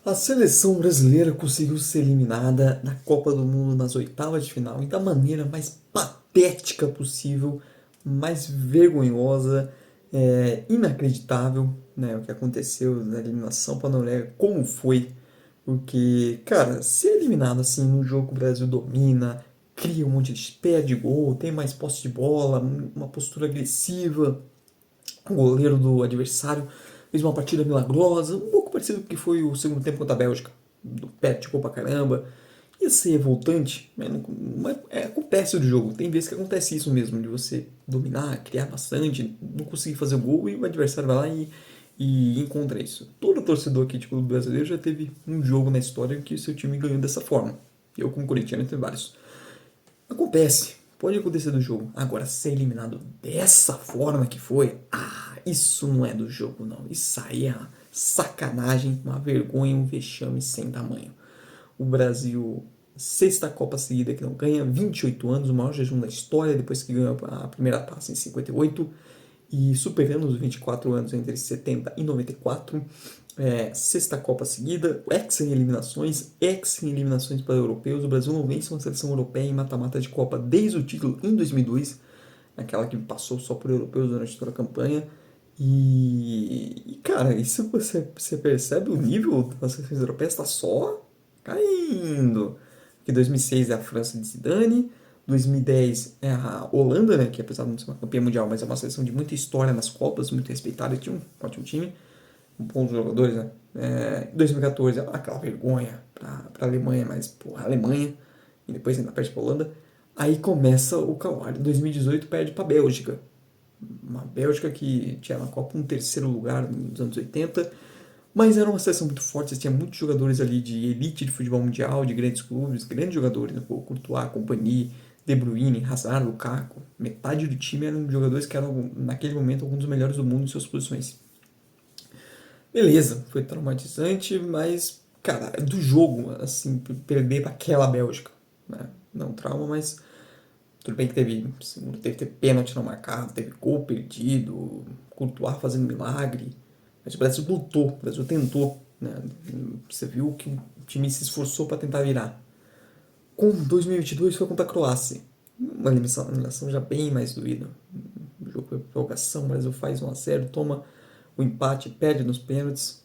A seleção brasileira conseguiu ser eliminada na Copa do Mundo nas oitavas de final e da maneira mais patética possível, mais vergonhosa, inacreditável, né, o que aconteceu na eliminação para a Noruega, como foi, porque, cara, ser eliminado assim num jogo que o Brasil domina, cria um monte de perde gol, tem mais posse de bola, uma postura agressiva, o goleiro do adversário fez uma partida milagrosa, um pouco parecido com o que foi o segundo tempo contra a Bélgica. Do pé ficou pra caramba. Ia ser revoltante, mas acontece do jogo. Tem vezes que acontece isso mesmo, de você dominar, criar bastante, não conseguir fazer o gol e o adversário vai lá e encontra isso. Todo torcedor aqui tipo, brasileiro já teve um jogo na história em que o seu time ganhou dessa forma. Eu, como corintiano, tenho vários. Acontece, pode acontecer do jogo. Agora, ser eliminado dessa forma que foi, isso não é do jogo, não. Isso aí é uma sacanagem, uma vergonha, um vexame sem tamanho. O Brasil, sexta Copa seguida que não ganha, 28 anos, o maior jejum da história, depois que ganhou a primeira taça em 58 e superando os 24 anos entre 70 e 94. Sexta Copa seguida, ex em eliminações para europeus. O Brasil não vence uma seleção europeia em mata-mata de Copa desde o título em 2002, aquela que passou só por europeus durante toda a campanha. Cara, isso você percebe o nível das seleções europeias está só caindo. Porque 2006 é a França de Zidane, 2010 é a Holanda, né, que apesar de não ser uma campeã mundial, mas é uma seleção de muita história nas Copas, muito respeitada, tinha um ótimo time, bons jogadores, né? 2014 aquela vergonha para a Alemanha, mas porra, a Alemanha, e depois ainda perde para a Holanda. Aí começa o calvário. 2018 perde para a Bélgica. Uma Bélgica que tinha na Copa um terceiro lugar nos anos 80, mas era uma seleção muito forte, tinha muitos jogadores ali de elite de futebol mundial, de grandes clubes, grandes jogadores, né? Pô, Courtois, Compagnie, De Bruyne, Hazard, Lukaku. Metade do time eram jogadores que eram, naquele momento, alguns dos melhores do mundo em suas posições. Beleza, foi traumatizante, mas, cara, do jogo, assim, perder para aquela Bélgica, né? Não trauma, mas tudo bem que teve, segundo teve pênalti não marcado, teve gol perdido, Courtois fazendo milagre, mas o Brasil lutou, o Brasil tentou, né? Você viu que o time se esforçou para tentar virar. Com 2022 foi contra a Croácia, uma eliminação já bem mais doída. O jogo foi prorrogação, o Brasil faz 1-0, toma o empate, perde nos pênaltis.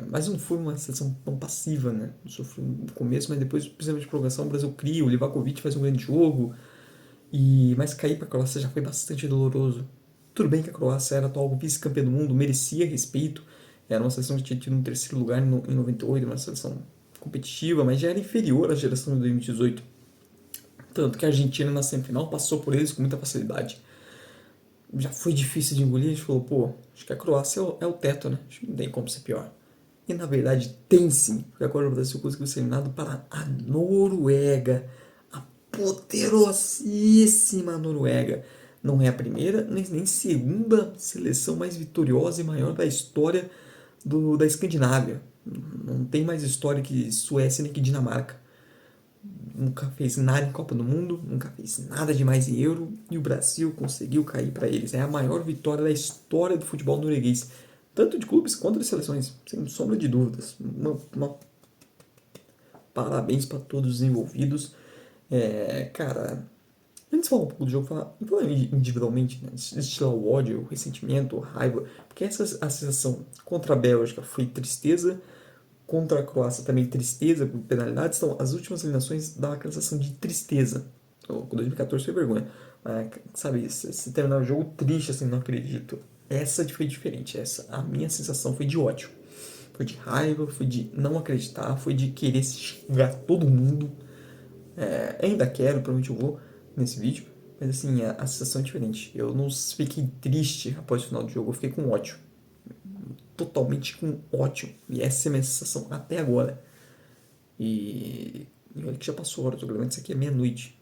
Mas não foi uma seleção tão passiva, né? Sofreu no começo, mas depois, principalmente de prorrogação, o Brasil cria, o Livakovic faz um grande jogo. Mas cair para a Croácia já foi bastante doloroso. Tudo bem que a Croácia era atual vice-campeã do mundo, merecia respeito. Era uma seleção que tinha tido um terceiro lugar em 98, uma seleção competitiva, mas já era inferior à geração de 2018. Tanto que a Argentina na semifinal passou por eles com muita facilidade. Já foi difícil de engolir, a gente falou, pô, acho que a Croácia é o teto, né? Acho que não tem como ser pior. E na verdade tem sim, porque agora o Brasil conseguiu ser eliminado para a Noruega, a poderosíssima Noruega. Não é a primeira nem segunda seleção mais vitoriosa e maior da história da Escandinávia. Não tem mais história que Suécia nem que Dinamarca. Nunca fez nada em Copa do Mundo, nunca fez nada demais em Euro e o Brasil conseguiu cair para eles. É a maior vitória da história do futebol norueguês, tanto de clubes quanto de seleções, sem sombra de dúvidas. Parabéns para todos os envolvidos. Cara, antes de falar um pouco do jogo, falar individualmente, né? Destilar o ódio, o ressentimento, a raiva, porque essa a sensação contra a Bélgica foi tristeza, contra a Croácia também tristeza por penalidades. Então, as últimas eliminações dão aquela sensação de tristeza. Com 2014 foi vergonha. Mas, sabe, se terminar o jogo triste, assim, não acredito. Essa foi diferente. A minha sensação foi de ódio. Foi de raiva, foi de não acreditar, foi de querer xingar todo mundo. Ainda quero, provavelmente eu vou nesse vídeo. Mas assim, a sensação é diferente. Eu não fiquei triste após o final do jogo, eu fiquei com ódio, totalmente com ódio. E essa é a minha sensação até agora. E olha que já passou horas, isso aqui é meia-noite.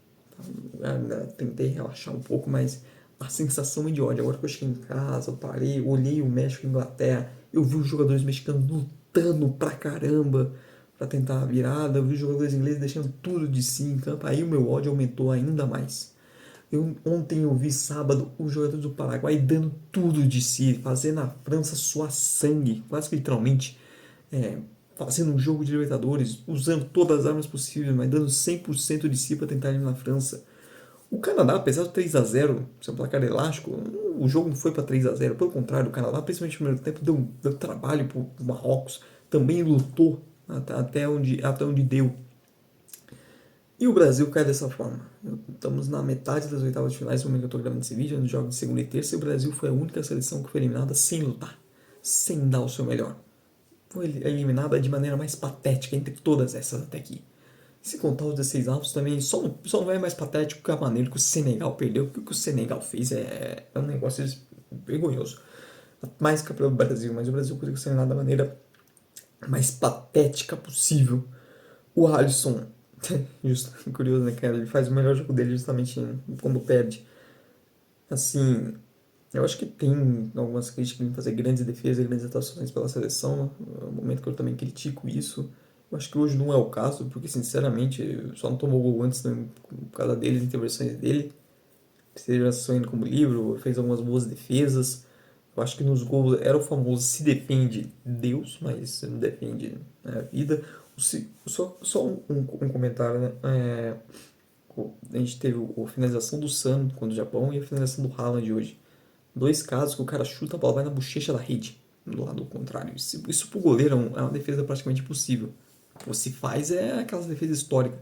Tentei relaxar um pouco, mas a sensação é de ódio. Agora que eu cheguei em casa, eu parei, eu olhei o México e a Inglaterra, eu vi os jogadores mexicanos lutando pra caramba pra tentar a virada, eu vi os jogadores ingleses deixando tudo de si em campo, aí o meu ódio aumentou ainda mais. Ontem eu vi sábado os jogadores do Paraguai dando tudo de si, fazendo a França suar sangue, quase que literalmente, é, fazendo um jogo de Libertadores, usando todas as armas possíveis, mas dando 100% de si para tentar eliminar a França. O Canadá, apesar do 3-0, seu placar elástico, o jogo não foi para 3-0. Pelo contrário, o Canadá, principalmente no primeiro tempo, deu trabalho para o Marrocos. Também lutou até onde deu. E o Brasil cai dessa forma. Estamos na metade das oitavas de finais, no momento que eu estou gravando esse vídeo, nos jogos de segunda e terça, e o Brasil foi a única seleção que foi eliminada sem lutar, sem dar o seu melhor. Foi eliminada de maneira mais patética entre todas essas até aqui. Se contar os 16 avos também, só não é mais patético que a maneira que o Senegal perdeu, porque o que o Senegal fez é um negócio vergonhoso. Mais que pelo Brasil, mas o Brasil conseguiu ser eliminado da maneira mais patética possível. O Alisson, curioso, né, cara? Ele faz o melhor jogo dele justamente quando perde. Assim, eu acho que tem algumas críticas em fazer grandes defesas, grandes atuações pela seleção. É um momento que eu também critico isso. Eu acho que hoje não é o caso, porque sinceramente só não tomou gol antes, né, por causa deles, intervenções dele. Seja sonhando como livro, fez algumas boas defesas. Eu acho que nos gols era o famoso se defende Deus, mas não defende, né, a vida. Só um comentário, né? A gente teve a finalização do Sano contra o Japão e a finalização do Haaland hoje. Dois casos que o cara chuta, a bola vai na bochecha da rede, do lado contrário. Isso pro goleiro é uma defesa praticamente impossível. Ou se faz é aquelas defesas históricas.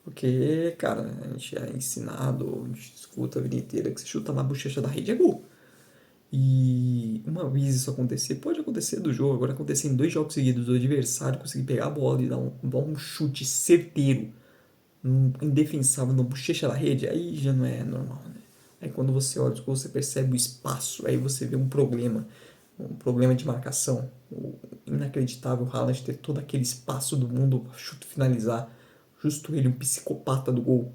Porque, cara, a gente é ensinado, a gente escuta a vida inteira que se chuta na bochecha da rede é gol. E uma vez isso acontecer, pode acontecer do jogo, agora acontecer em 2 jogos seguidos, do adversário conseguir pegar a bola e dar um chute certeiro, indefensável na bochecha da rede, aí já não é normal, né? Aí quando você olha os gols, você percebe o espaço, aí você vê um problema de marcação. O inacreditável Haaland ter todo aquele espaço do mundo para chuto finalizar, justo ele, um psicopata do gol.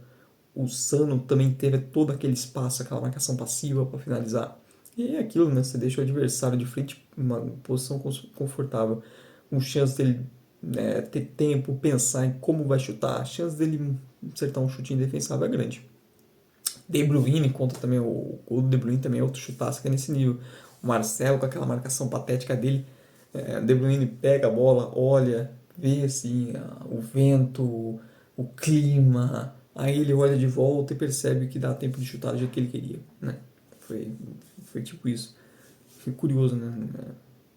O Sano também teve todo aquele espaço, aquela marcação passiva para finalizar. E é aquilo, né? Você deixa o adversário de frente em uma posição confortável, com chance dele, né, ter tempo, pensar em como vai chutar, a chance dele acertar um chute indefensável é grande. De Bruyne conta também, o gol do De Bruyne também é outro chutaço que é nesse nível. O Marcelo com aquela marcação patética dele, De Bruyne pega a bola, olha, vê assim o vento, o clima, aí ele olha de volta e percebe que dá tempo de chutar do jeito que ele queria, né? Foi tipo isso. Foi curioso, né?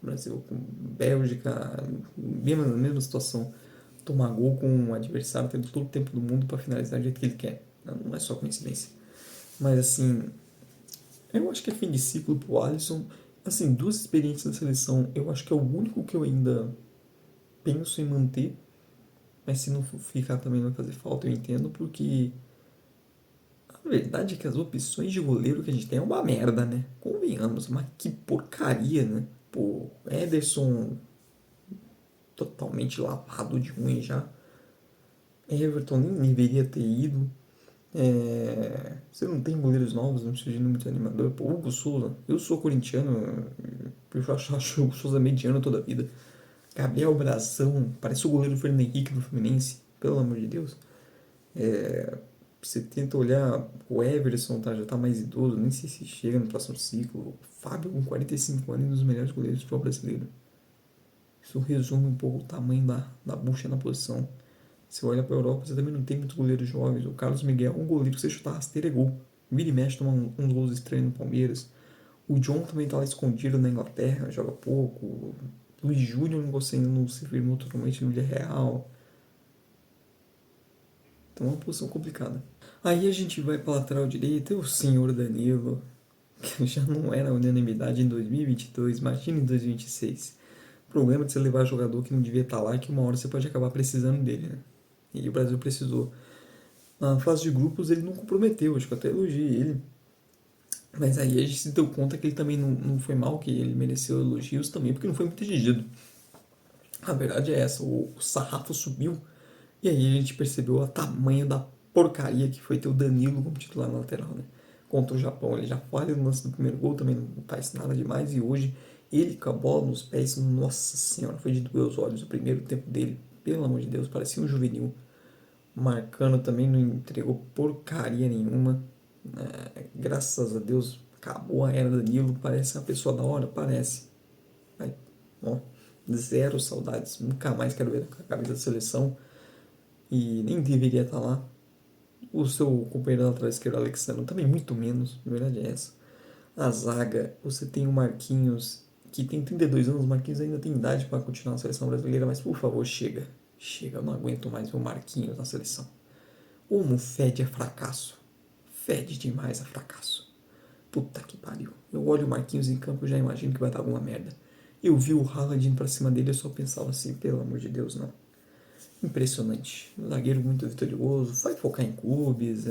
Brasil com Bélgica, mesma situação. Tomar gol com um adversário tendo todo o tempo do mundo para finalizar do jeito que ele quer. Não é só coincidência. Mas assim, eu acho que é fim de ciclo pro Alisson. Assim, duas experiências da seleção, eu acho que é o único que eu ainda penso em manter. Mas se não ficar também não vai fazer falta, eu entendo, porque a verdade é que as opções de goleiro que a gente tem é uma merda, né? Convenhamos, mas que porcaria, né? Pô, Ederson totalmente lavado de ruim já. Everton nem deveria ter ido. Você não tem goleiros novos, não surgindo muito animador. Pô, Hugo Souza, eu sou corintiano, eu acho o Hugo Souza mediano toda a vida. Gabriel Brazão, parece o goleiro do Fernando Henrique do Fluminense, pelo amor de Deus. Você tenta olhar, o Everson tá, já tá mais idoso, nem sei se chega no próximo ciclo. Fábio com 45 anos, um dos melhores goleiros do futebol brasileiro. Isso resume um pouco o tamanho da bucha na posição. Você olha para a Europa, você também não tem muitos goleiros jovens. O Carlos Miguel é um goleiro que você chutar rasteira é gol. Vira e mexe, toma uns gols estranhos no Palmeiras. O John também tá lá escondido na Inglaterra, joga pouco. O Luiz Júnior não conseguindo não se firmou totalmente no Villarreal. Então é uma posição complicada. Aí a gente vai para a lateral direita, o senhor Danilo, que já não era unanimidade em 2022, imagina em 2026. O problema de você levar jogador que não devia estar lá é que uma hora você pode acabar precisando dele, né? E o Brasil precisou. Na fase de grupos ele não comprometeu, acho que eu até elogiei ele. Mas aí a gente se deu conta que ele também não foi mal, que ele mereceu elogios também, porque não foi muito exigido. A verdade é essa, o sarrafo subiu e aí a gente percebeu o tamanho da porcaria que foi ter o Danilo como titular na lateral, né? Contra o Japão, ele já falha no lance do primeiro gol, também não faz nada demais, e hoje ele com a bola nos pés, nossa senhora, foi de doer os olhos o primeiro tempo dele, pelo amor de Deus, parecia um juvenil. Marcano também não entregou porcaria nenhuma. Graças a Deus acabou a era Danilo. Parece uma pessoa da hora? Parece. Aí, ó. Zero saudades. Nunca mais quero ver a camisa da seleção. E nem deveria estar lá. O seu companheiro da lateral esquerda, Alexandre, também muito menos. A verdade é essa. A zaga, você tem o Marquinhos, que tem 32 anos. O Marquinhos ainda tem idade para continuar na seleção brasileira, mas por favor, chega. Chega, eu não aguento mais ver o Marquinhos na seleção. Como fede a fracasso. Fede demais a fracasso. Puta que pariu. Eu olho o Marquinhos em campo e já imagino que vai dar alguma merda. Eu vi o Haaland indo pra cima dele e eu só pensava assim, pelo amor de Deus, não. Impressionante. Um zagueiro muito vitorioso, vai focar em clubes,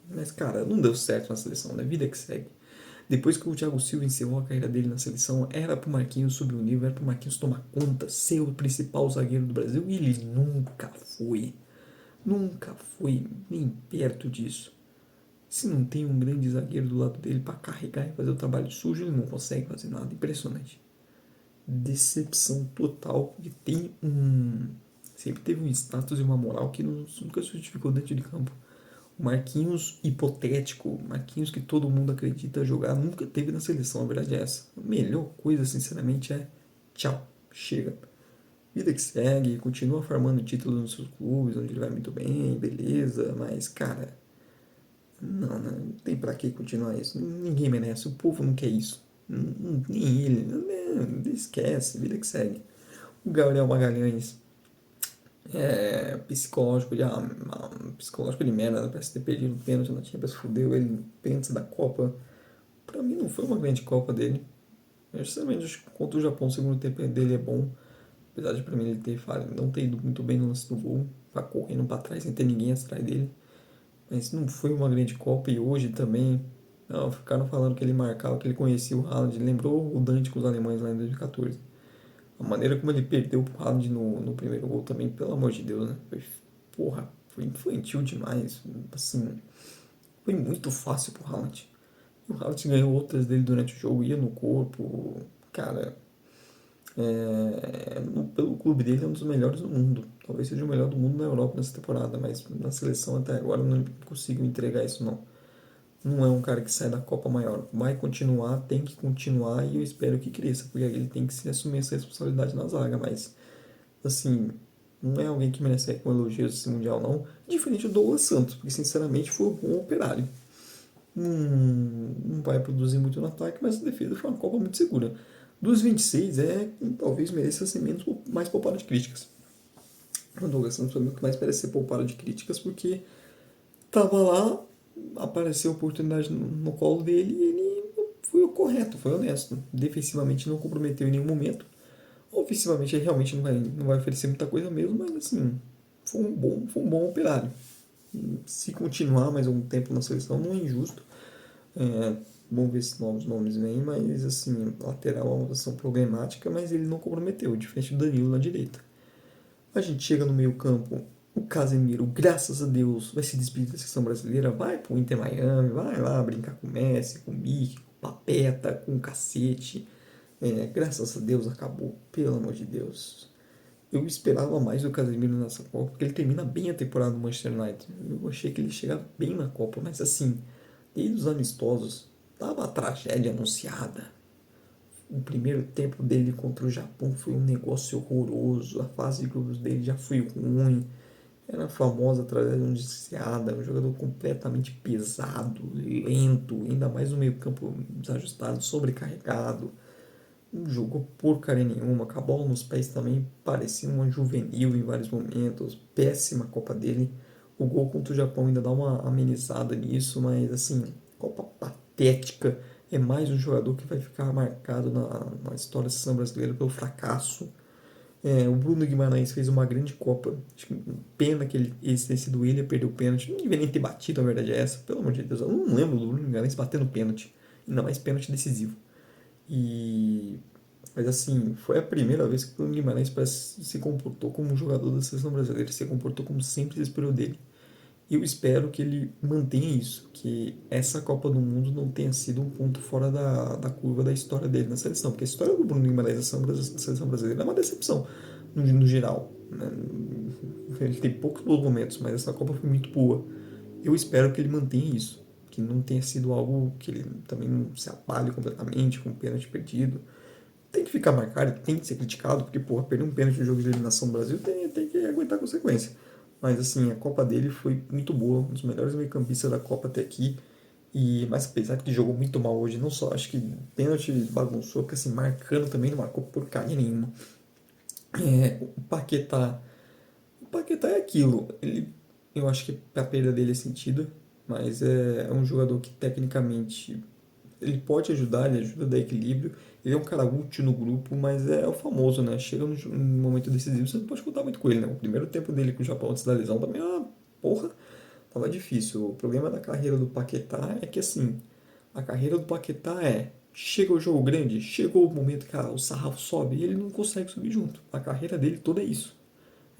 mas cara, não deu certo na seleção, né? Vida que segue. Depois que o Thiago Silva encerrou a carreira dele na seleção, era pro Marquinhos subir o nível, era pro Marquinhos tomar conta, ser o principal zagueiro do Brasil, e ele nunca foi. Nunca foi nem perto disso. Se não tem um grande zagueiro do lado dele para carregar e fazer o trabalho sujo, ele não consegue fazer nada. Impressionante. Decepção total. E tem um. Sempre teve um status e uma moral que nunca se justificou dentro de campo. O Marquinhos hipotético, Marquinhos que todo mundo acredita jogar, nunca teve na seleção, a verdade é essa. A melhor coisa, sinceramente, é tchau, chega. Vida que segue, continua farmando títulos nos seus clubes, onde ele vai muito bem, beleza, mas, cara, não tem pra que continuar isso. Ninguém merece, o povo não quer isso. Nem ele, esquece, vida que segue. O Gabriel Magalhães, psicológico psicológico de merda, né? Parece ter perdido o pênalti na Champions, fudeu ele no pênalti da Copa. Pra mim não foi uma grande Copa dele. Eu, sinceramente, acho que contra o Japão o segundo tempo dele é bom. Apesar de pra mim ele ter falha, não ter ido muito bem no lance do gol, tá correndo pra trás sem ter ninguém atrás dele. Mas não foi uma grande Copa e hoje também. Não, ficaram falando que ele marcava, que ele conhecia o Haaland. Lembrou o Dante com os alemães lá em 2014. A maneira como ele perdeu o Haaland no primeiro gol também, pelo amor de Deus, né? Foi infantil demais. Assim, foi muito fácil pro Haaland. O Haaland ganhou outras dele durante o jogo, ia no corpo. Cara, pelo clube dele é um dos melhores do mundo. Talvez seja o melhor do mundo na Europa nessa temporada, mas na seleção até agora não consigo entregar isso não. Não é um cara que sai da Copa maior. Vai continuar, tem que continuar e eu espero que cresça, porque ele tem que se assumir essa responsabilidade na zaga, mas assim, não é alguém que merece com elogios esse Mundial não, diferente do Douglas Santos, porque sinceramente foi um bom operário. Não vai produzir muito no ataque, mas a defesa foi uma Copa muito segura. Dos 26, talvez mereça ser mais poupado de críticas. O Douglas Santos foi muito mais merece ser poupado de críticas, porque tava lá, apareceu a oportunidade no colo dele e ele foi o correto, foi honesto. Defensivamente não comprometeu em nenhum momento. Ofensivamente ele realmente não vai oferecer muita coisa mesmo, mas assim, foi um bom operário. Se continuar mais algum tempo na seleção não é injusto. É, vamos ver se novos nomes vêm, mas assim, lateral é uma posição problemática, mas ele não comprometeu, diferente do Danilo na direita. A gente chega no meio campo, o Casemiro, graças a Deus, vai se despedir da seleção brasileira, vai pro Inter Miami, vai lá brincar com o Messi, com o Mickey, com o Papeta, com o cacete. Graças a Deus acabou, pelo amor de Deus. Eu esperava mais do Casemiro nessa Copa, porque ele termina bem a temporada do Manchester United. Eu achei que ele chegava bem na Copa, mas assim, desde os amistosos, tava a tragédia anunciada. O primeiro tempo dele contra o Japão foi um negócio horroroso. A fase de grupos dele já foi ruim. Era a famosa tragédia anunciada. Um jogador completamente pesado, lento, ainda mais no meio-campo desajustado, sobrecarregado. Não jogou porcaria nenhuma. Com a bola nos pés também parecia uma juvenil em vários momentos. Péssima a Copa dele. O gol contra o Japão ainda dá uma amenizada nisso, mas assim, Copa patética. É mais um jogador que vai ficar marcado na história da seleção brasileira pelo fracasso. O Bruno Guimarães fez uma grande Copa. Acho que pena que esse tenha sido ele a perder o pênalti. Não devia nem ter batido, a verdade é essa. Pelo amor de Deus, eu não lembro do Bruno Guimarães batendo pênalti. Ainda mais pênalti decisivo. E mas assim, foi a primeira vez que o Bruno Guimarães se comportou como um jogador da seleção brasileira, se comportou como sempre se esperou dele. E eu espero que ele mantenha isso, que essa Copa do Mundo não tenha sido um ponto fora da curva da história dele na seleção, porque a história do Bruno Guimarães na seleção brasileira é uma decepção, no geral. Né? Ele tem poucos bons momentos, mas essa Copa foi muito boa. Eu espero que ele mantenha isso, que não tenha sido algo que ele também se abale completamente com o pênalti perdido. tem que ficar marcado, tem que ser criticado, porque, porra, perder um pênalti no jogo de eliminação do Brasil tem que aguentar a consequência. Mas, assim, a Copa dele foi muito boa, um dos melhores meio-campistas da Copa até aqui. Mas apesar que jogou muito mal hoje, não só, acho que pênalti bagunçou, porque assim, marcando também não marcou porcaria nenhuma. O Paquetá é aquilo, eu acho que a perda dele é sentida, mas é um jogador que tecnicamente ele pode ajudar, ele ajuda a dar equilíbrio, ele é um cara útil no grupo, mas é o famoso, né? Chega no momento decisivo, você não pode contar muito com ele, né? O primeiro tempo dele com o Japão antes da lesão também, porra, tava difícil. O problema da carreira do Paquetá é que assim, a carreira do Paquetá chega o jogo grande, chegou o momento que o sarrafo sobe e ele não consegue subir junto. A carreira dele toda é isso.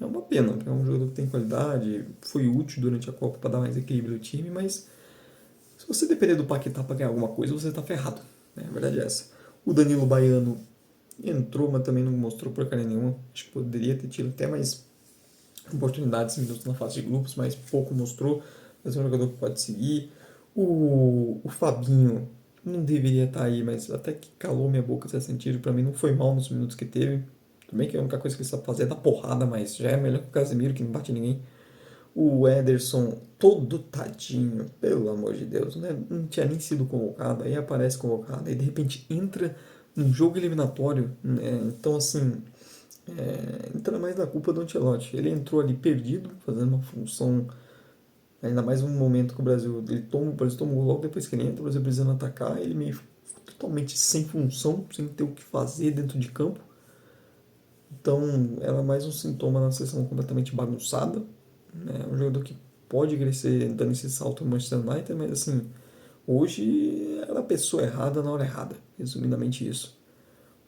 É uma pena, porque é um jogador que tem qualidade, foi útil durante a Copa para dar mais equilíbrio ao time, mas se você depender do Paquetá para ganhar alguma coisa, você tá ferrado. Né? A verdade é essa. O Danilo Baiano entrou, mas também não mostrou porcaria nenhuma. Acho que poderia ter tido até mais oportunidades, minutos na fase de grupos, mas pouco mostrou. Mas é um jogador que pode seguir. O Fabinho não deveria estar aí, mas até que calou minha boca nesse sentido. Pra mim não foi mal nos minutos que teve. Tudo bem que a única coisa que ele sabe fazer é dar porrada, mas já é melhor que o Casemiro, que não bate ninguém. O Ederson, todo tadinho, pelo amor de Deus, né? Não tinha nem sido convocado, aí aparece convocado, aí de repente entra num jogo eliminatório, né? Então, assim, entra mais na culpa do Ancelotti. Ele entrou ali perdido, fazendo uma função, ainda mais um momento que o Brasil tomou logo depois que ele entra, o Brasil precisando atacar, ele meio totalmente sem função, sem ter o que fazer dentro de campo. Então, era mais um sintoma da seleção completamente bagunçada, né? Um jogador que pode crescer dando esse salto no Manchester United, mas assim, hoje era a pessoa errada na hora errada, resumidamente isso.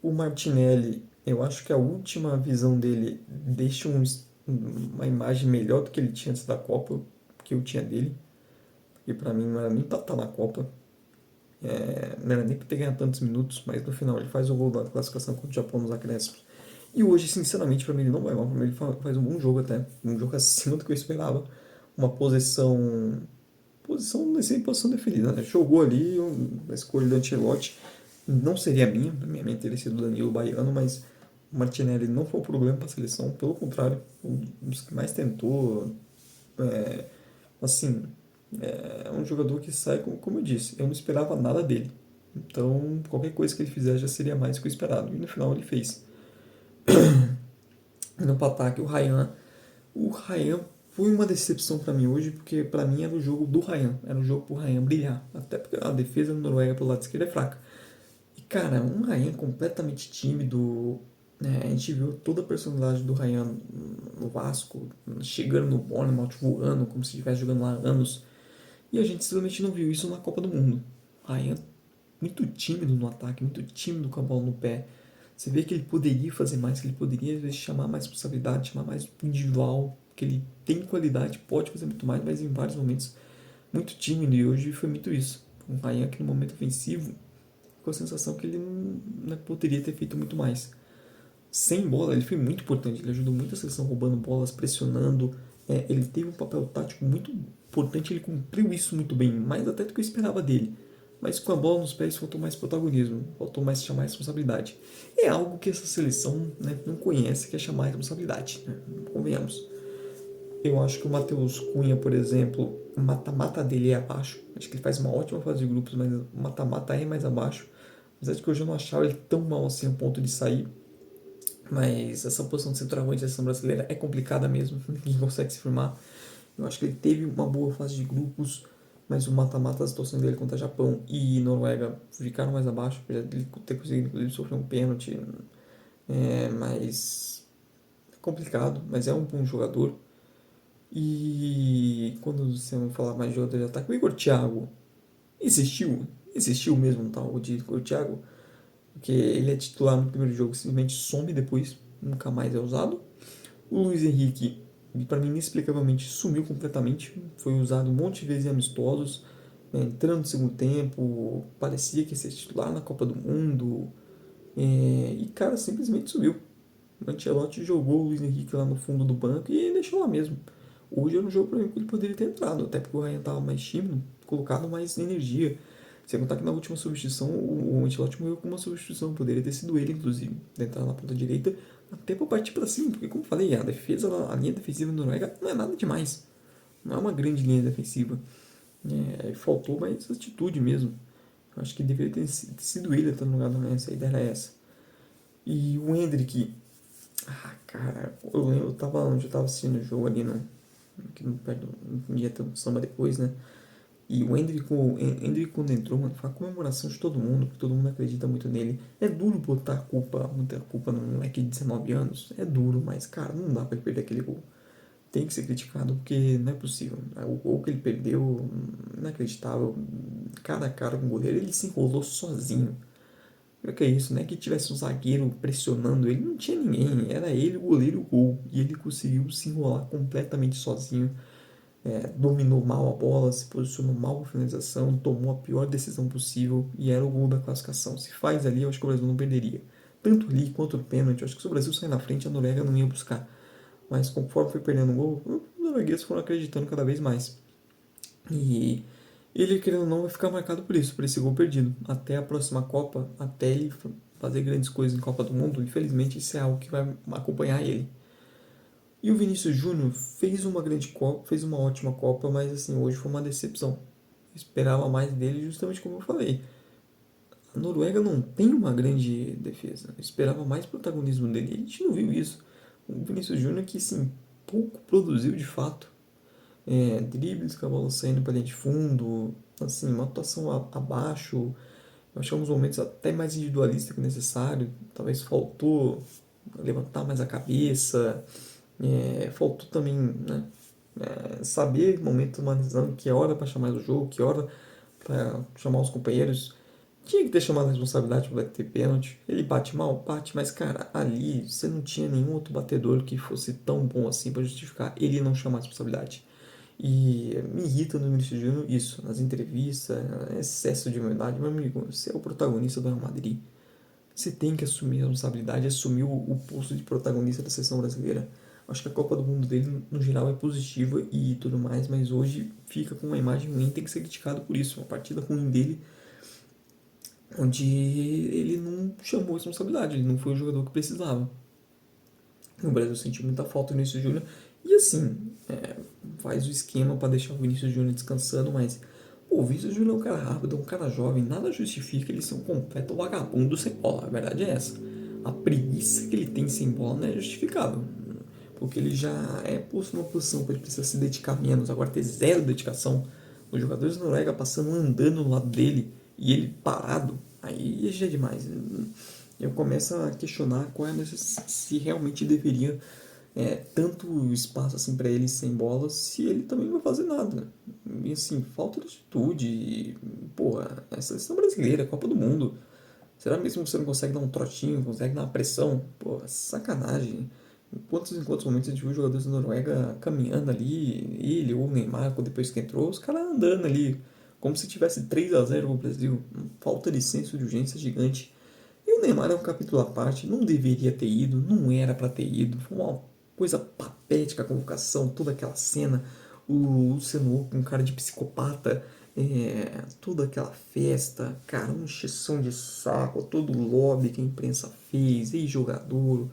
O Martinelli, eu acho que a última visão dele deixa uma imagem melhor do que ele tinha antes da Copa, que eu tinha dele. E pra mim não era nem pra estar na Copa, não era nem pra ter ganhado tantos minutos, mas no final ele faz o gol da classificação contra o Japão nos acréscimos. E hoje, sinceramente, pra mim ele não vai mal, pra mim ele faz um bom jogo até, um jogo acima do que eu esperava. Uma posição, não sei, posição definida, né? Jogou ali, a escolha do Ancelotti não seria minha mente teria sido o Danilo Baiano, mas o Martinelli não foi um problema para a seleção, pelo contrário, um dos que mais tentou. É, assim, é um jogador que sai, como eu disse, eu não esperava nada dele. Então, qualquer coisa que ele fizer já seria mais do que o esperado. E no final ele fez. No ataque, o Ryan foi uma decepção para mim hoje, porque para mim era o jogo do Ryan, era o jogo pro Ryan brilhar. Até porque a defesa da Noruega pelo lado esquerdo é fraca. E cara, um Ryan completamente tímido, né? A gente viu toda a personalidade do Ryan no Vasco, chegando no Bournemouth, voando, como se estivesse jogando lá há anos. E a gente simplesmente não viu isso na Copa do Mundo. Ryan muito tímido no ataque, muito tímido com a bola no pé. Você vê que ele poderia fazer mais, que ele poderia às vezes chamar mais responsabilidade, chamar mais individual, que ele tem qualidade, pode fazer muito mais, mas em vários momentos muito tímido. E hoje foi muito isso. Um Ryan que no momento ofensivo, com a sensação que ele não poderia ter feito muito mais. Sem bola, ele foi muito importante, ele ajudou muito a seleção roubando bolas, pressionando. Ele teve um papel tático muito importante, ele cumpriu isso muito bem, mais até do que eu esperava dele. Mas com a bola nos pés faltou mais protagonismo, faltou mais chamar responsabilidade. É algo que essa seleção, né, não conhece, que é chamar responsabilidade, né? Convenhamos. Eu acho que o Matheus Cunha, por exemplo, o mata-mata dele é abaixo. Acho que ele faz uma ótima fase de grupos, mas o mata-mata é mais abaixo. Apesar de que hoje eu não achava ele tão mal assim a ponto de sair. Mas essa posição de centroavante da seleção brasileira é complicada mesmo. Ninguém consegue se firmar. Eu acho que ele teve uma boa fase de grupos, mas o mata-mata, a situação dele contra Japão e Noruega ficaram mais abaixo, apesar de ele ter conseguido inclusive sofrer um pênalti. Mas é complicado, mas é um bom jogador. E quando você vai falar mais de jogador de ataque, o Igor Thiago existiu mesmo um tal de Igor Thiago, porque ele é titular no primeiro jogo, simplesmente some depois, nunca mais é usado. O Luiz Henrique, para mim, inexplicavelmente sumiu completamente, foi usado um monte de vezes em amistosos, né, entrando no segundo tempo, parecia que ia ser titular na Copa do Mundo, e cara, simplesmente sumiu. O Ancelotti jogou o Luiz Henrique lá no fundo do banco e deixou lá mesmo. Hoje era um jogo para mim que ele poderia ter entrado, até porque o Ryan estava mais tímido, colocado mais energia. Sem contar que na última substituição, o Ancelotti morreu com uma substituição. Poderia ter sido ele, inclusive, de entrar na ponta direita, até para partir para cima. Porque, como eu falei, a defesa, a linha defensiva da Noruega não é nada demais. Não é uma grande linha defensiva. Faltou mais atitude mesmo. Acho que deveria ter sido ele entrando no lugar do Messi. A ideia era essa. E o Endrick, cara, eu lembro, eu tava assistindo o jogo ali que não ia ter um samba depois, né? E o Endrick quando entrou, mano, foi a comemoração de todo mundo, porque todo mundo acredita muito nele. É duro botar muita culpa num moleque de 19 anos. É duro, mas, cara, não dá pra ele perder aquele gol. Tem que ser criticado, porque não é possível. O gol que ele perdeu, inacreditável. Cara a cara com o goleiro, ele se enrolou sozinho. O que é isso, né? Que tivesse um zagueiro pressionando ele, não tinha ninguém. Era ele, o goleiro e o gol. E ele conseguiu se enrolar completamente sozinho. Dominou mal a bola, se posicionou mal com a finalização, tomou a pior decisão possível e era o gol da classificação. Se faz ali, eu acho que o Brasil não perderia. Tanto ali quanto no pênalti, eu acho que se o Brasil sair na frente, a Noruega não ia buscar. Mas conforme foi perdendo o gol, os noruegueses foram acreditando cada vez mais. E ele, querendo ou não, vai ficar marcado por isso, por esse gol perdido. Até a próxima Copa, até ele fazer grandes coisas em Copa do Mundo, infelizmente isso é algo que vai acompanhar ele. E o Vinícius Júnior fez uma grande Copa, fez uma ótima Copa, mas assim, hoje foi uma decepção. Eu esperava mais dele justamente como eu falei. A Noruega não tem uma grande defesa. Eu esperava mais protagonismo dele. A gente não viu isso. O Vinícius Júnior que sim, pouco produziu de fato. Dribles com a bola saindo para dentro de fundo, assim, uma atuação abaixo. Eu achei uns momentos até mais individualista que necessário. Talvez faltou levantar mais a cabeça. Faltou também, né, saber momento humanizando que hora para chamar o jogo, que hora para chamar os companheiros. Tinha que ter chamado a responsabilidade para ter pênalti. Ele bate mal, bate, mas cara, ali você não tinha nenhum outro batedor que fosse tão bom assim para justificar ele não chamar a responsabilidade. E me irrita no Vinícius Júnior isso, nas entrevistas, excesso de humildade. Meu amigo, você é o protagonista do Real Madrid. Você tem que assumir a responsabilidade, assumir o posto de protagonista da seleção brasileira. Acho que a Copa do Mundo dele, no geral, é positiva e tudo mais, mas hoje fica com uma imagem ruim, tem que ser criticado por isso. Uma partida ruim dele, onde ele não chamou a responsabilidade, ele não foi o jogador que precisava. O Brasil sentiu muita falta do Vinícius Júnior. E assim, faz o esquema para deixar o Vinícius Júnior descansando, mas o Vinícius Júnior é um cara rápido, é um cara jovem, nada justifica ele ser um completo vagabundo sem bola. A verdade é essa. A preguiça que ele tem sem bola não é justificável. Porque ele já é posto numa posição que ele precisa se dedicar menos. Agora ter zero dedicação. Os jogadores da Noruega passando andando do lado dele e ele parado, aí já é demais. Eu começo a questionar qual é a necessidade, se realmente deveria tanto espaço assim para ele sem bola, se ele também não vai fazer nada. E assim, falta de atitude. E, porra, a seleção brasileira, Copa do Mundo. Será mesmo que você não consegue dar um trotinho, consegue dar uma pressão? Pô, sacanagem. Em quantos momentos a gente viu jogadores da Noruega caminhando ali, ele ou o Neymar, depois que entrou, os caras andando ali, como se tivesse 3-0 o Brasil. Falta de senso de urgência gigante. E o Neymar é um capítulo à parte, não deveria ter ido, não era para ter ido. Foi uma coisa patética a convocação, toda aquela cena. O Luciano com cara de psicopata, toda aquela festa, cara, uma encheção de saco, todo o lobby que a imprensa fez, ex-jogador,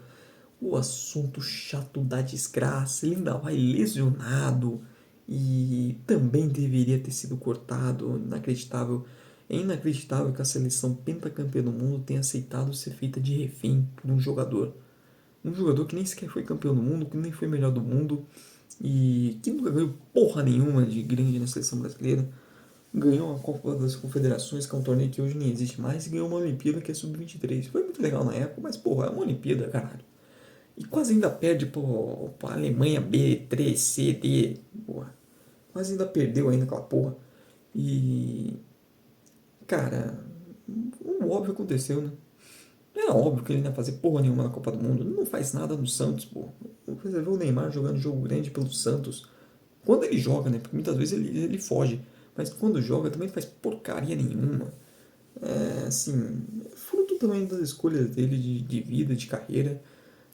o assunto chato da desgraça, ele ainda vai lesionado e também deveria ter sido cortado, inacreditável. É inacreditável que a seleção pentacampeã do mundo tenha aceitado ser feita de refém por um jogador. Um jogador que nem sequer foi campeão do mundo, que nem foi melhor do mundo e que nunca ganhou porra nenhuma de grande na seleção brasileira. Ganhou a Copa das Confederações, que é um torneio que hoje nem existe mais, e ganhou uma Olimpíada que é sub-23. Foi muito legal na época, mas porra, é uma Olimpíada, caralho. E quase ainda perde pra Alemanha B, 3, C, D. Porra. Quase ainda perdeu ainda aquela porra. E. Cara, o óbvio aconteceu, né? Era óbvio que ele não ia fazer porra nenhuma na Copa do Mundo. Ele não faz nada no Santos, pô. Você vê o Neymar jogando jogo grande pelo Santos. Quando ele joga, né? Porque muitas vezes ele foge. Mas quando joga também não faz porcaria nenhuma. Assim, é fruto também das escolhas dele de vida, de carreira.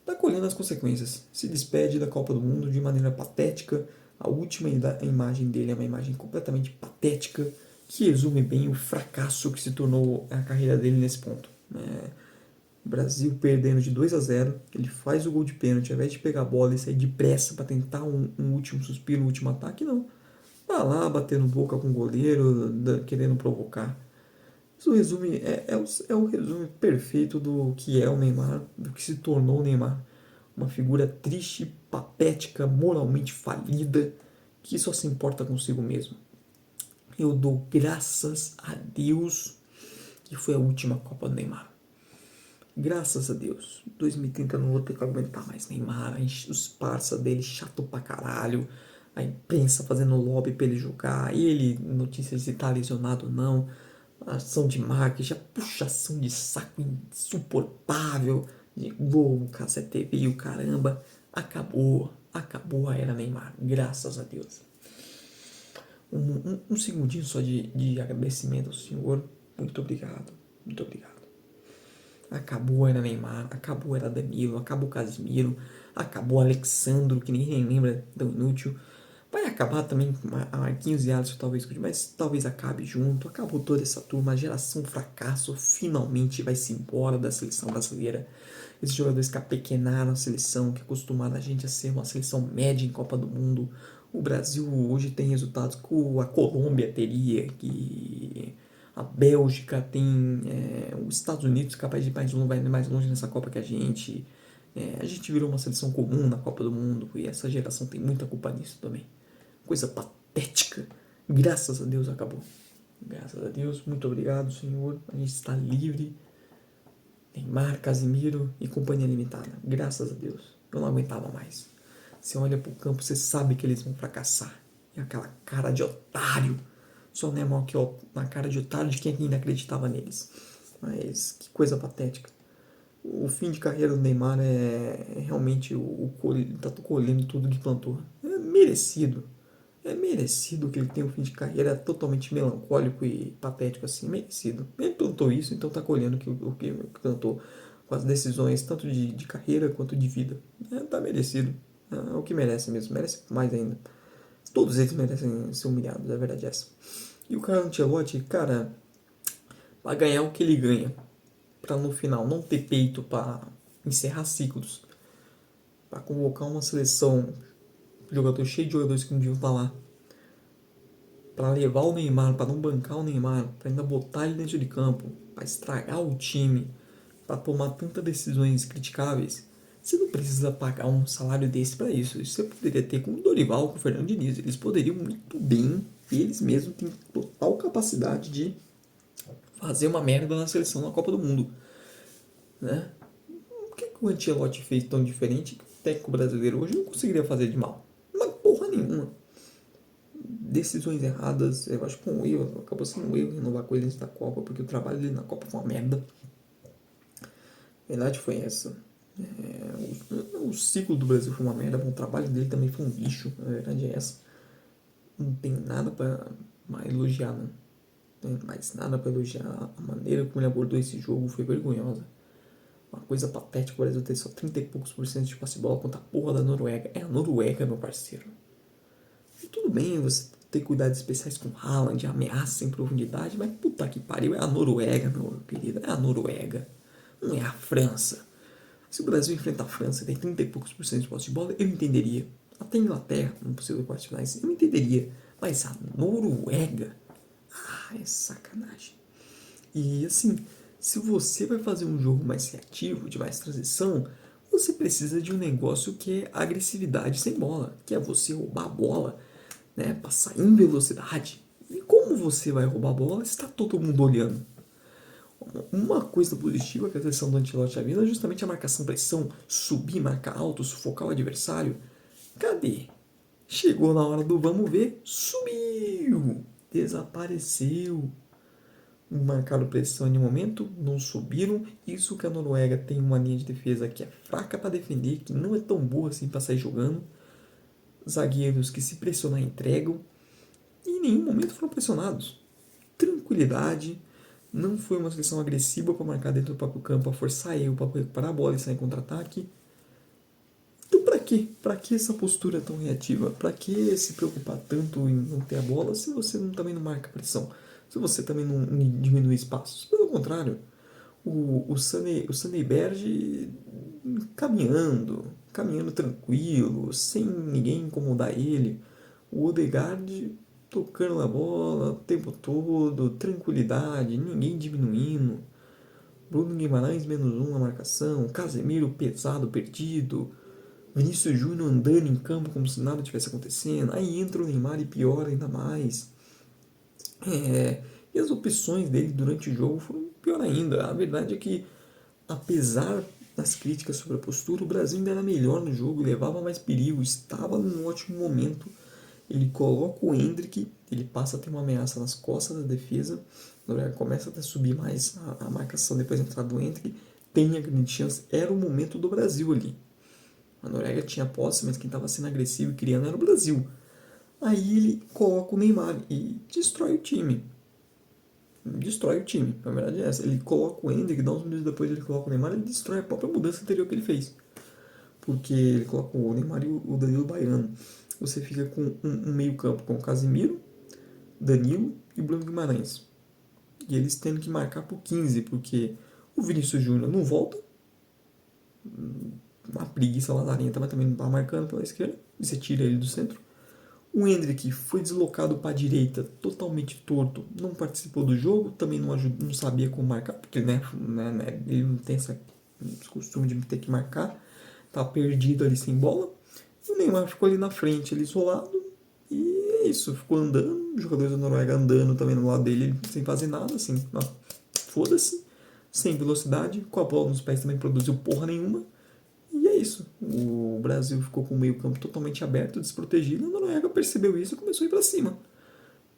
Tá colhendo as consequências. Se despede da Copa do Mundo de maneira patética. A última imagem dele é uma imagem completamente patética. que resume bem o fracasso que se tornou a carreira dele nesse ponto. O Brasil perdendo de 2-0, ele faz o gol de pênalti, ao invés de pegar a bola e sair depressa para tentar um último suspiro, um último ataque, não. Tá lá batendo boca com o goleiro, querendo provocar. Isso resume, é o resumo perfeito do que é o Neymar, do que se tornou o Neymar. Uma figura triste, patética, moralmente falida, que só se importa consigo mesmo. Eu dou graças a Deus que foi a última Copa do Neymar. Graças a Deus. 2030 eu não vou ter que aguentar mais Neymar, os parça dele chato pra caralho, a imprensa fazendo lobby pra ele jogar, ele, notícias se tá lesionado ou não, ação de marketing, a puxação de saco insuportável de Globo, Cacete TV e o caramba. Acabou a era Neymar, graças a Deus. Um segundinho só de agradecimento ao senhor. Muito obrigado, muito obrigado. Acabou a era Neymar, acabou a era Danilo, acabou o Casimiro, acabou o Alexandro, que ninguém lembra, tão inútil. Vai acabar também a Marquinhos e Alisson, talvez, mas talvez acabe junto. Acabou toda essa turma, a geração fracasso finalmente vai se embora da seleção brasileira. Esses jogadores que apequenaram a seleção, que acostumaram a gente a ser uma seleção média em Copa do Mundo. O Brasil hoje tem resultados que a Colômbia teria, que a Bélgica tem, os Estados Unidos capaz de ir mais longe nessa Copa que a gente. A gente virou uma seleção comum na Copa do Mundo e essa geração tem muita culpa nisso também. Coisa patética. Graças a Deus acabou. Graças a Deus, muito obrigado, Senhor. A gente está livre. Neymar, Casimiro e companhia limitada. Graças a Deus. Eu não aguentava mais. Você olha pro campo, você sabe que eles vão fracassar. E aquela cara de otário. Só não é mal que uma cara de otário de quem ainda acreditava neles. Mas que coisa patética. O fim de carreira do Neymar é realmente tá colhendo tudo que plantou. É merecido. É merecido que ele tenha um fim de carreira totalmente melancólico e patético assim. Merecido. Ele plantou isso, então tá colhendo o que plantou. Com as decisões tanto de carreira quanto de vida. Tá merecido. É o que merece mesmo. Merece mais ainda. Todos eles merecem ser humilhados, a verdade é essa. E o Carlo Ancelotti, cara, vai ganhar o que ele ganha. Pra no final não ter peito pra encerrar ciclos. Pra convocar uma seleção, jogador cheio de jogadores que não deviam estar lá. Pra levar o Neymar, pra não bancar o Neymar, pra ainda botar ele dentro de campo, pra estragar o time, pra tomar tantas decisões criticáveis. Você não precisa pagar um salário desse pra isso. Isso você poderia ter com o Dorival, com o Fernando Diniz. Eles poderiam muito bem, eles mesmos têm total capacidade de fazer uma merda na seleção na Copa do Mundo. Né? O que o Ancelotti fez tão diferente que o técnico brasileiro hoje não conseguiria fazer de mal? Mas porra nenhuma. Decisões erradas, eu acho que com um erro, acabou sendo um erro renovar com ele antes da Copa, porque o trabalho dele na Copa foi uma merda. A verdade foi essa. O ciclo do Brasil foi uma merda, o trabalho dele também foi um lixo, a verdade é essa. Não tem nada pra elogiar, não. Não tem mais nada pra elogiar. A maneira como ele abordou esse jogo foi vergonhosa. Uma coisa patética, o Brasil ter só 30 e poucos por cento de passe de bola contra a porra da Noruega. É a Noruega, meu parceiro. E tudo bem você ter cuidados especiais com Haaland, ameaça em profundidade, mas puta que pariu, é a Noruega, meu querido. É a Noruega. Não é a França. Se o Brasil enfrenta a França e tem 30 e poucos por cento de posse de bola, eu entenderia. Até a Inglaterra, não possível de quartos finais, eu entenderia. Mas a Noruega, é sacanagem. E assim, se você vai fazer um jogo mais reativo, de mais transição, você precisa de um negócio que é agressividade sem bola, que é você roubar a bola, né, passar em velocidade. E como você vai roubar a bola, está todo mundo olhando. Uma coisa positiva que a seleção do Ancelotti avisa é justamente a marcação-pressão, subir, marcar alto, sufocar o adversário. Cadê? Chegou na hora do vamos ver, subiu, desapareceu. Marcaram pressão em um momento, não subiram. Isso que a Noruega tem uma linha de defesa que é fraca para defender, que não é tão boa assim para sair jogando. Zagueiros que se pressionar entregam. E em nenhum momento foram pressionados. Tranquilidade. Não foi uma seleção agressiva para marcar dentro do próprio campo, para forçar eu para recuperar a bola e sair em contra-ataque. Então pra quê? Pra que essa postura tão reativa? Pra que se preocupar tanto em não ter a bola se você também não marca pressão? se você também não diminui espaços. Pelo contrário, o Sunnyberg caminhando tranquilo, sem ninguém incomodar ele. O Odegaard tocando a bola o tempo todo, tranquilidade, ninguém diminuindo. Bruno Guimarães -1 na marcação, Casemiro pesado, perdido, Vinícius Júnior andando em campo como se nada tivesse acontecendo. Aí entra o Neymar e piora ainda mais. E as opções dele durante o jogo foram pior ainda. A verdade é que, apesar das críticas sobre a postura, o Brasil ainda era melhor no jogo, levava mais perigo, estava num ótimo momento. Ele coloca o Endrick, ele passa a ter uma ameaça nas costas da defesa, a Noruega começa a subir mais a marcação depois da entrada do Endrick, tem a grande chance, era o momento do Brasil ali. A Noruega tinha posse, mas quem estava sendo agressivo e criando era o Brasil. Aí ele coloca o Neymar e destrói o time. Destrói o time, na verdade é essa. Ele coloca o Endrick, dá uns minutos depois ele coloca o Neymar, ele destrói a própria mudança anterior que ele fez. Porque ele coloca o Neymar e o Danilo Baiano. Você fica com um meio campo com o Casemiro, Danilo e Bruno Guimarães. E eles tendo que marcar por 15, porque o Vinícius Júnior não volta, uma preguiça lazarenta, mas também não está marcando pela esquerda, e você tira ele do centro. O Endrick foi deslocado para a direita, totalmente torto, não participou do jogo, também não sabia como marcar, porque ele não tem esse costume de ter que marcar, tá perdido ali sem bola. E o Neymar ficou ali na frente, ali isolado, e é isso, ficou andando, os jogadores da Noruega andando também no lado dele, sem fazer nada, assim, foda-se, sem velocidade, com a bola nos pés também produziu porra nenhuma. E é isso. O Brasil ficou com o meio campo totalmente aberto, desprotegido. A Noruega percebeu isso e começou a ir para cima.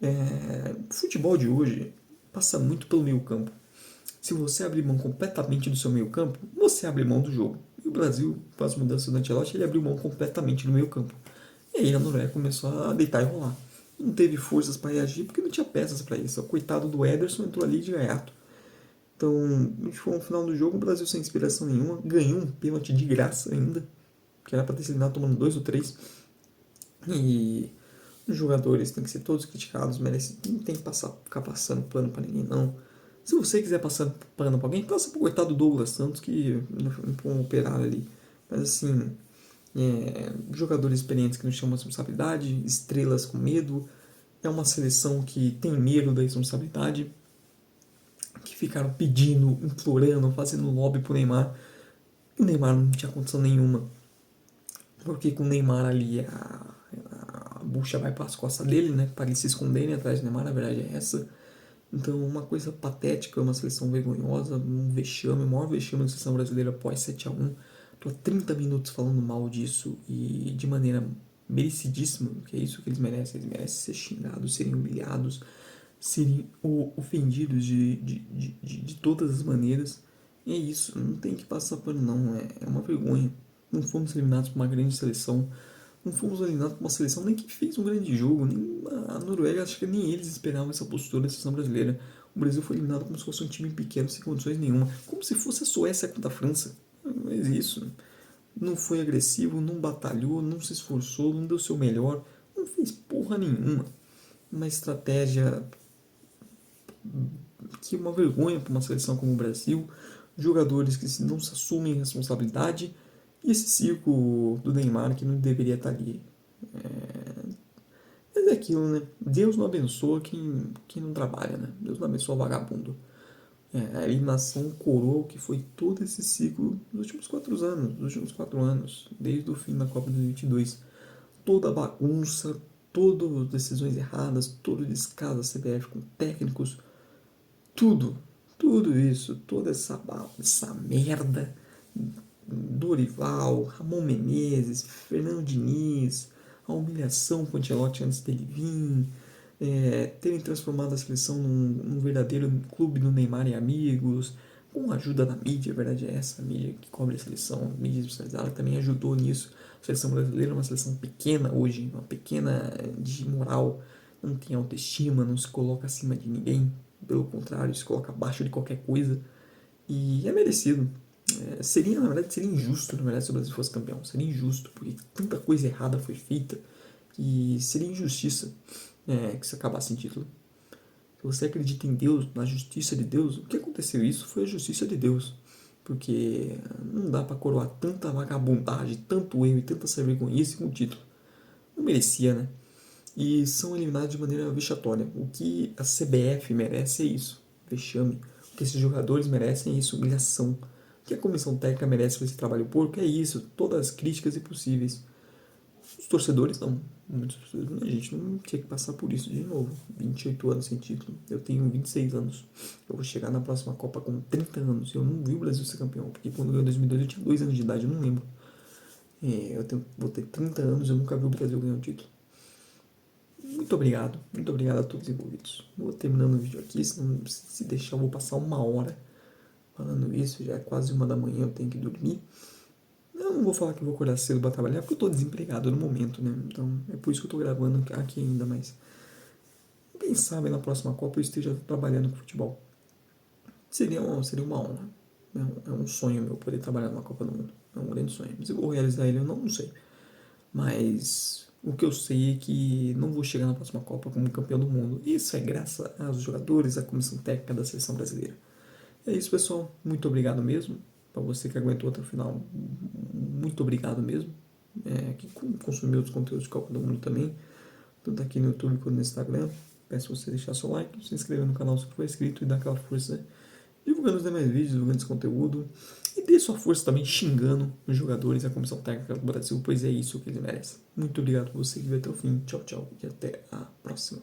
O futebol de hoje passa muito pelo meio campo. Se você abrir mão completamente do seu meio campo, você abre mão do jogo. E o Brasil, com as mudanças do Ancelotti, ele abriu mão completamente do meio campo. E aí a Noruega começou a deitar e rolar. Não teve forças para reagir porque não tinha peças para isso. O coitado do Ederson entrou ali de gaiato. Então, no final do jogo, o Brasil sem inspiração nenhuma, ganhou um pênalti de graça ainda, que era para ter sido eliminado tomando 2 ou 3. E os jogadores têm que ser todos criticados, merecem, não tem que ficar passando pano para ninguém, não. Se você quiser passar pano para alguém, passa pro coitado do Douglas Santos, que não foi um operário ali. Mas assim, jogadores experientes que não chamam responsabilidade, estrelas com medo, é uma seleção que tem medo da responsabilidade, que ficaram pedindo, implorando, fazendo lobby pro Neymar. E o Neymar não tinha condição nenhuma. Porque com o Neymar ali a bucha vai para as costas dele, né? Para eles se esconderem atrás do Neymar, a verdade é essa. Então, uma coisa patética, uma seleção vergonhosa, um vexame, o maior vexame da seleção brasileira após 7-1. Tô há 30 minutos falando mal disso e de maneira merecidíssima, que é isso que eles merecem ser xingados, serem humilhados, serem ofendidos de todas as maneiras. E é isso, não tem que passar pano não, é uma vergonha. Não fomos eliminados por uma grande seleção, não fomos eliminados por uma seleção nem que fez um grande jogo, nem a Noruega, acho que nem eles esperavam essa postura da seleção brasileira. O Brasil foi eliminado como se fosse um time pequeno, sem condições nenhuma, como se fosse a Suécia contra a França. Mas isso, não foi agressivo, não batalhou, não se esforçou, não deu o seu melhor, não fez porra nenhuma. Uma estratégia que é uma vergonha para uma seleção como o Brasil, jogadores que não se assumem responsabilidade e esse circo do Neymar que não deveria estar ali. Mas é aquilo, né? Deus não abençoa quem não trabalha, né? Deus não abençoa o vagabundo. A eliminação coroou que foi todo esse ciclo dos últimos 4 anos, desde o fim da Copa de 2022. Toda a bagunça, todas as decisões erradas, todo o descaso da CBF com técnicos, tudo isso, toda essa merda, Dorival, Ramon Menezes, Fernando Diniz, a humilhação com o Ancelotti antes dele vir, terem transformado a seleção num verdadeiro clube do Neymar e amigos, com a ajuda da mídia, a verdade é essa, a mídia que cobre a seleção, a mídia especializada também ajudou nisso. A seleção brasileira é uma seleção pequena hoje, uma pequena de moral, não tem autoestima, não se coloca acima de ninguém, pelo contrário, se coloca abaixo de qualquer coisa, e é merecido. Na verdade, seria injusto, na verdade, se o Brasil fosse campeão. Seria injusto, porque tanta coisa errada foi feita que seria injustiça que se acabasse em título. você acredita em Deus, na justiça de Deus, o que aconteceu? Isso foi a justiça de Deus. Porque não dá pra coroar tanta vagabundagem, tanto erro e tanta sem vergonhice com o título. Não merecia, né? E são eliminados de maneira vexatória. O que a CBF merece é isso, vexame. O que esses jogadores merecem é isso, humilhação. O que a comissão técnica merece por esse trabalho porco é isso, todas as críticas impossíveis. Os torcedores não. Muitos torcedores, a gente não tinha que passar por isso de novo. 28 anos sem título. Eu tenho 26 anos. Eu vou chegar na próxima Copa com 30 anos. Eu não vi o Brasil ser campeão. Porque quando ganhou em 2002 eu tinha 2 anos de idade, eu não lembro. Vou ter 30 anos, eu nunca vi o Brasil ganhar um título. Muito obrigado a todos os envolvidos. Vou terminando o vídeo aqui, senão se deixar eu vou passar uma hora falando isso, já é quase 1 da manhã, eu tenho que dormir. Eu não vou falar que eu vou acordar cedo para trabalhar, porque eu tô desempregado no momento, né? Então é por isso que eu tô gravando aqui ainda, mas quem sabe na próxima Copa eu esteja trabalhando com futebol. Seria uma honra. É um sonho meu poder trabalhar numa Copa do Mundo. É um grande sonho. Se eu vou realizar ele, eu não sei. Mas o que eu sei é que não vou chegar na próxima Copa como campeão do mundo. Isso é graças aos jogadores, à comissão técnica da seleção brasileira. É isso, pessoal. Muito obrigado mesmo. Para você que aguentou até o final, muito obrigado mesmo. Que consumiu os conteúdos de Copa do Mundo também, tanto aqui no YouTube quanto no Instagram. Peço você deixar seu like, se inscrever no canal se for inscrito e dar aquela força, divulgando os demais vídeos, divulgando esse conteúdo. E dê sua força também xingando os jogadores e a comissão técnica do Brasil, pois é isso que eles merecem. Muito obrigado por você que veio até o fim. Tchau, tchau e até a próxima.